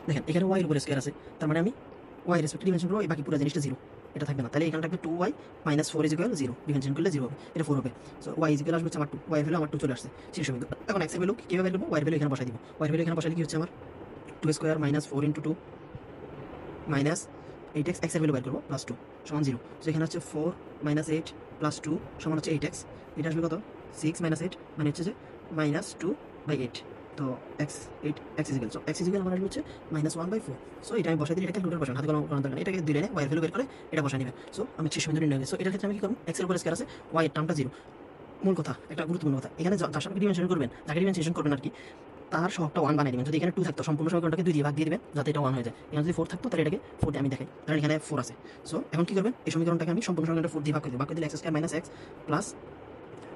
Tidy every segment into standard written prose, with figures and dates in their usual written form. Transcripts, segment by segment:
দেখেন এখানে ওয়াই এর উপরে স্কোয়ার আছে, তার মানে আমি ওয়াই রেসপেক্ট ডিফারেন্সিয়েশন করবো, বাকি পুরো জিনিসটা জিরো, এটা থাকবে না। তাহলে এখানে থাকবে 2y minus 4 is equal 0, differentiation করলে 0 হবে, এটা 4 হবে। সো ওয়াই ইজ ইকুয়াল আসবে হচ্ছে আমার 2, ওয়াই এর ভ্যালু আমার 2 চলে আসছে, শেষ হবে। এখন এক্স এর ভ্যালু কীভাবে বের করবো, ওয়াই এর ভ্যালু এখানে বসাই দিব। ওয়াই এর ভ্যালু এখানে বসাইলে কি হচ্ছে আমার 2 square minus 4 into 2 minus 8x, x এর ভ্যালু বের করবো প্লাস 2 সমান 0। সো এখানে হচ্ছে 4 মাইনাস 8 প্লাস 2 সমান হচ্ছে 8x, এটা আসবে কত 6 মাইনাস 8 মানে হচ্ছে যে মাইনাস 2/8। তো x 8 x is equal, so x is equal মানে হচ্ছে -1/4। সো এটা আমি বসাই দিই, এটা ক্যালকুলেটর বসান, হাতে কলম করার দরকার নেই, এটাকে দিলে ওয়াই এর ভ্যালু বের করে এটা বসাই নেবেন। সো আমি 6 বিন্দু নির্ণয় করি। সো এটার ক্ষেত্রে আমি কি করব, এক্স এর উপরে স্কয়ার আছে, ওয়াই এর টার্মটা 0। মূল কথা, একটা গুরুত্বপূর্ণ কথা, এখানে যার সাথে ডিমেনশন করবেন, যাকে ডিমেনশন করবেন আর কি, তার সহগটা 1 বানিয়ে দিবেন। যদি এখানে 2 থাকতো সম্পূর্ণ সমীকরণটাকে 2 দিয়ে ভাগ দিয়ে দিবেন যাতে এটা 1 হয়ে যায়। এখানে যদি 4 থাকতো তাহলে এটাকে 4 দিয়ে আমি দেখাই, কারণ এখানে 4 আছে। সো এখন কি করবেন, এই সমীকরণটাকে আমি সম্পূর্ণ সমীকরণটা 4 দিয়ে ভাগ করে দিই, ভাগ করে দিলে x square minus x plus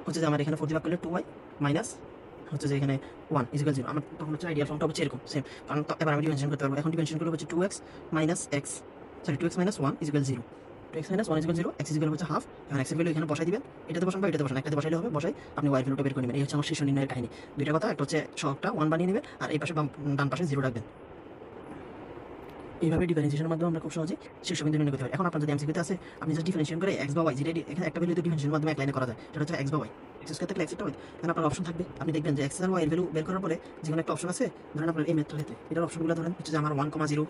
হচ্ছে যে আমার এখানে 4 দিয়ে ভাগ করলে 2y মাইনাস হচ্ছে যে এখানে 1 ইজ ইকুয়াল 0। আমার তখন হচ্ছে আইডিয়াল ফর্মটা হচ্ছে এরকম সেম, কারণ এবার আমি ডিমেনশন করতে পারবো। এখন ডিমেনশন করলে হচ্ছে 2x minus x, sorry 2x minus 1 is equal 0, 2x minus 1 is equal 0, x is equal হচ্ছে হাফ। এখন x এর ভ্যালু এখানে বসাই দিবেন, এটাতে বসান বা এটাতে বসান, একটাতে বসাইলে হবে, বসাই আপনি y এর ভ্যালুটা বের করে নেবেন। এই হচ্ছে আমার শীর্ষ নির্ণয়ের কাহিনী। দুইটা কথা, একটা হচ্ছে সহগটা 1 বানিয়ে নেবেন আর এই পাশে ডান পাশে 0 রাখবেন। এইভাবে ডিফারেন্সিয়েশনের মাধ্যমে আমরা খুব সহজেই শীর্ষবিন্দু নির্ণয় করতে পারি। এখন আপনার যদি এমসিকিউতে আছে, আপনি জাস্ট ডিফারেন্সিয়েশন করে x বা y, যেটা এখানে একটা ভ্যালু ডিফারেন্সিয়েশনের মাধ্যমে এক লাইনে করা যায়, সেটা হচ্ছে x বা y। x স্কয়ার থাকলে x একটা হয়, এখানে আপনার অপশন থাকবে, আপনি দেখবেন যে x আর y এর ভ্যালু বের করার পরে যেকোনো একটা অপশন আছে, ধরেন আপনার এই মেথডের ক্ষেত্রে এটার অপশনগুলো ধরেন হচ্ছে যে আমার 1,0